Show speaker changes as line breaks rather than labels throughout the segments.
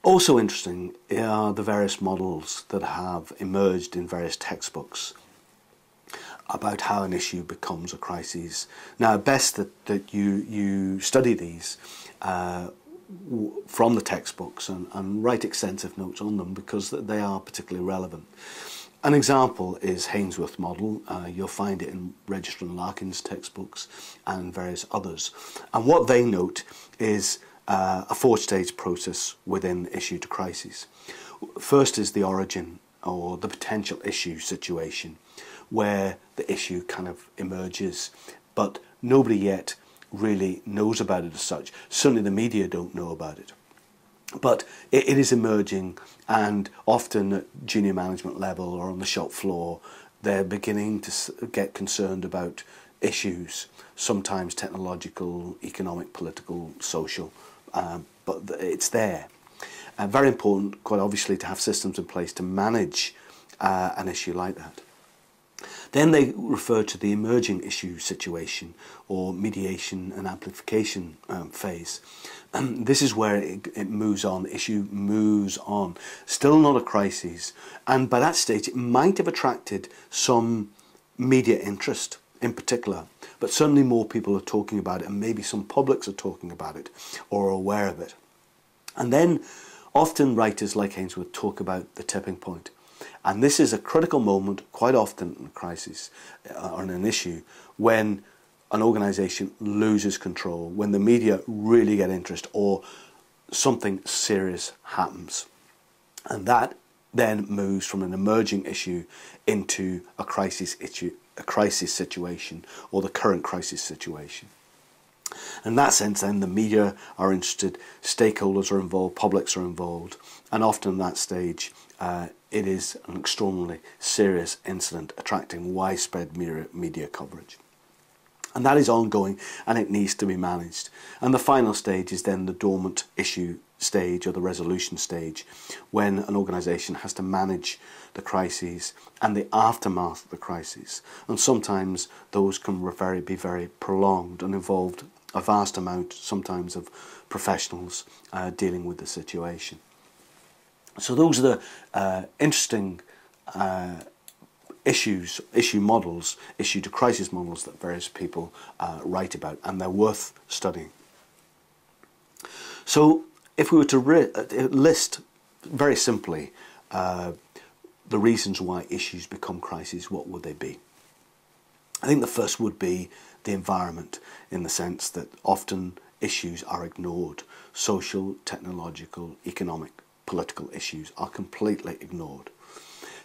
Also interesting are the various models that have emerged in various textbooks about how an issue becomes a crisis. Now, best that you study these from the textbooks and write extensive notes on them, because they are particularly relevant. An example is Hainsworth model. You'll find it in Register and Larkin's textbooks and various others. And what they note is a four-stage process within issue to crisis. First is the origin or the potential issue situation, where the issue kind of emerges, but nobody yet really knows about it as such. Certainly the media don't know about it. But it is emerging, and often at junior management level or on the shop floor, they're beginning to get concerned about issues, sometimes technological, economic, political, social, but it's there. Very important, quite obviously, to have systems in place to manage an issue like that. Then they refer to the emerging issue situation, or mediation and amplification phase. This is where it moves on, the issue moves on. Still not a crisis, and by that stage it might have attracted some media interest in particular, but certainly more people are talking about it, and maybe some publics are talking about it or are aware of it. And then often writers like Hainsworth talk about the tipping point. And this is a critical moment, quite often in a crisis or in an issue, when an organisation loses control, when the media really get interest or something serious happens. And that then moves from an emerging issue into a crisis situation, or the current crisis situation. In that sense, then, the media are interested, stakeholders are involved, publics are involved, and often at that stage it is an extraordinarily serious incident attracting widespread media coverage. And that is ongoing, and it needs to be managed. And the final stage is then the dormant issue stage, or the resolution stage, when an organisation has to manage the crises and the aftermath of the crises. And sometimes those can be very prolonged and involved a vast amount, sometimes, of professionals dealing with the situation. So those are the interesting issue models, issue to crisis models that various people write about, and they're worth studying. So if we were to list very simply the reasons why issues become crises, what would they be? I think the first would be the environment, in the sense that often issues are ignored. Social, technological, economic, political issues are completely ignored.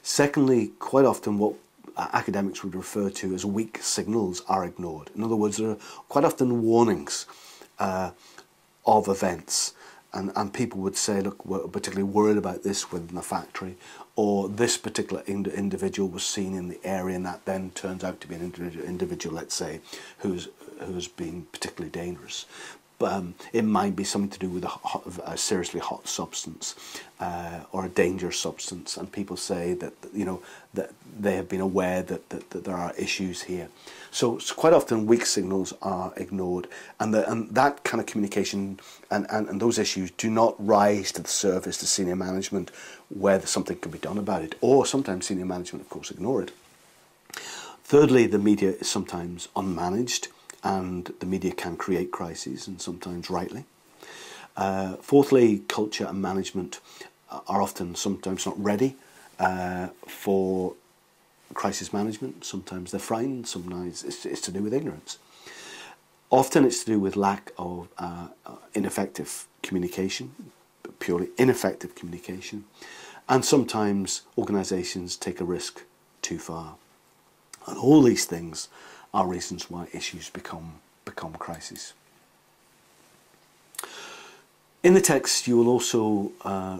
Secondly, quite often what academics would refer to as weak signals are ignored. In other words, there are quite often warnings of events, and people would say, look, we're particularly worried about this within the factory, or this particular individual was seen in the area, and that then turns out to be an individual, let's say, who's been particularly dangerous. It might be something to do with a seriously hot substance or a dangerous substance, and people say that, you know, that they have been aware that there are issues here. So quite often weak signals are ignored, and that kind of communication and those issues do not rise to the surface to senior management, where something can be done about it, or sometimes senior management, of course, ignore it. Thirdly, the media is sometimes unmanaged, and the media can create crises, and sometimes rightly. Fourthly, culture and management are often sometimes not ready for crisis management. Sometimes they're frightened, sometimes it's to do with ignorance. Often it's to do with lack of ineffective communication, purely ineffective communication, and sometimes organisations take a risk too far. And all these things are reasons why issues become crises. In the text, you will also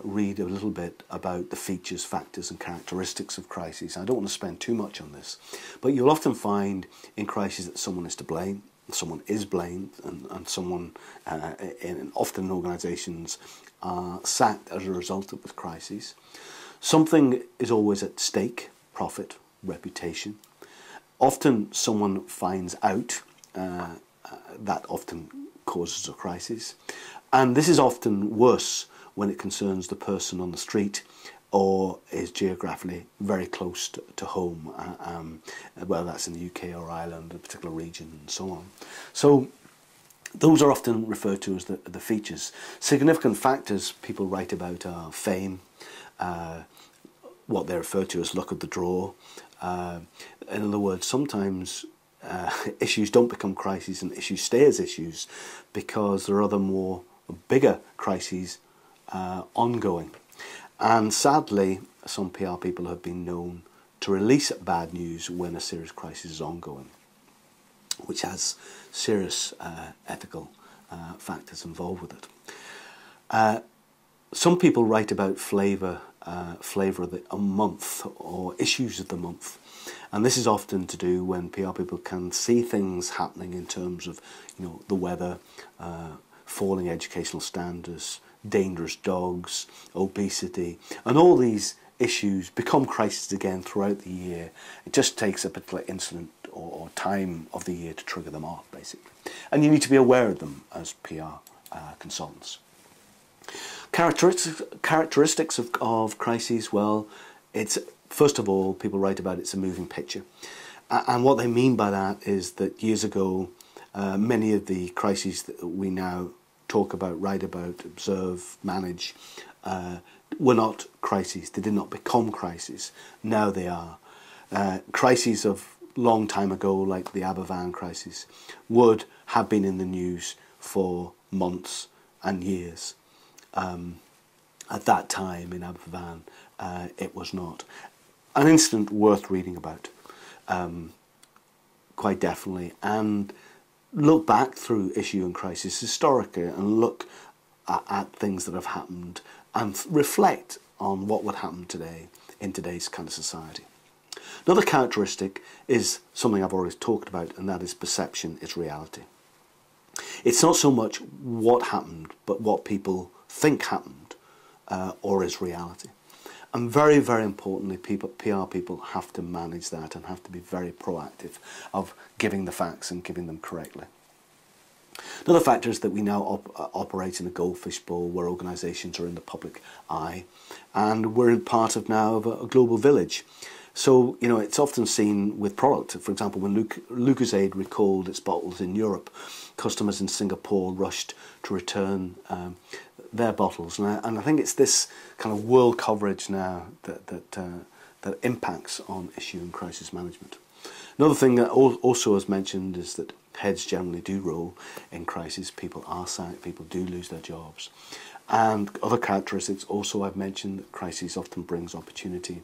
read a little bit about the features, factors and characteristics of crises. I don't want to spend too much on this, but you'll often find in crises that someone is to blame, someone is blamed, and someone, often in organisations, are sacked as a result of the crises. Something is always at stake: profit, reputation. Often someone finds out, that often causes a crisis. And this is often worse when it concerns the person on the street or is geographically very close to home, whether that's in the UK or Ireland, a particular region and so on. So those are often referred to as the features. Significant factors people write about are fame, what they refer to as luck of the draw. In other words, sometimes issues don't become crises and issues stay as issues because there are other bigger crises ongoing. And sadly, some PR people have been known to release bad news when a serious crisis is ongoing, which has serious ethical factors involved with it. Some people write about flavour of the month or issues of the month, and this is often to do when PR people can see things happening in terms of, the weather, falling educational standards, dangerous dogs, obesity, and all these issues become crises again throughout the year. It just takes a particular incident or time of the year to trigger them off, basically. And you need to be aware of them as PR consultants. Characteristics of crises, well, it's, first of all, people write about it's a moving picture. And what they mean by that is that years ago, many of the crises that we now talk about, write about, observe, manage, were not crises. They did not become crises. Now they are. Crises of long time ago, like the Aberfan crisis, would have been in the news for months and years. At that time in Aberfan, it was not. An incident worth reading about, quite definitely, and look back through issue and crisis historically and look at things that have happened and reflect on what would happen today in today's kind of society. Another characteristic is something I've always talked about, and that is perception is reality. It's not so much what happened, but what people think happened or is reality. And very, very importantly, PR people have to manage that and have to be very proactive of giving the facts and giving them correctly. Another factor is that we now operate in a goldfish bowl where organisations are in the public eye, and we're in part of now of a global village. So, it's often seen with product. For example, when Lucozade recalled its bottles in Europe, customers in Singapore rushed to return their bottles. And I think it's this kind of world coverage now that impacts on issue and crisis management. Another thing that also is mentioned is that heads generally do roll in crisis. People are sacked, people do lose their jobs. And other characteristics also I've mentioned, that crisis often brings opportunity.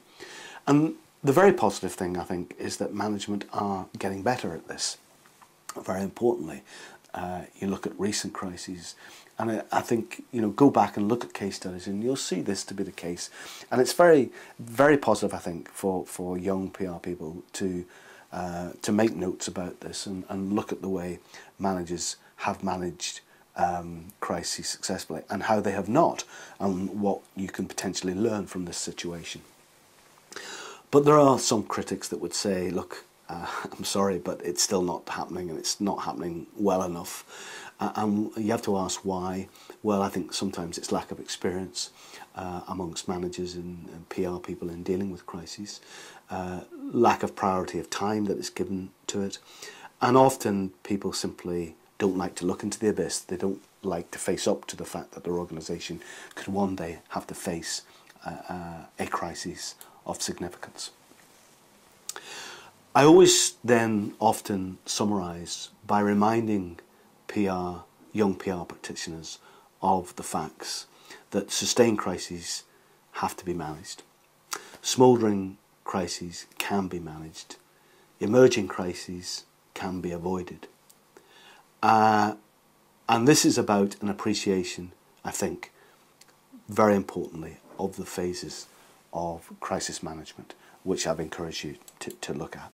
And the very positive thing, I think, is that management are getting better at this. Very importantly, you look at recent crises, and I think, go back and look at case studies and you'll see this to be the case. And it's very, very positive, I think, for young PR people to make notes about this and look at the way managers have managed crises successfully and how they have not, and what you can potentially learn from this situation. But there are some critics that would say, look, I'm sorry, but it's still not happening, and it's not happening well enough. And you have to ask why. Well, I think sometimes it's lack of experience amongst managers and PR people in dealing with crises, lack of priority of time that is given to it, and often people simply don't like to look into the abyss. They don't like to face up to the fact that their organisation could one day have to face a crisis of significance. I always then often summarise by reminding young PR practitioners of the facts that sustained crises have to be managed. Smouldering crises can be managed. Emerging crises can be avoided. And this is about an appreciation, I think, very importantly, of the phases of crisis management, which I've encouraged you to look at.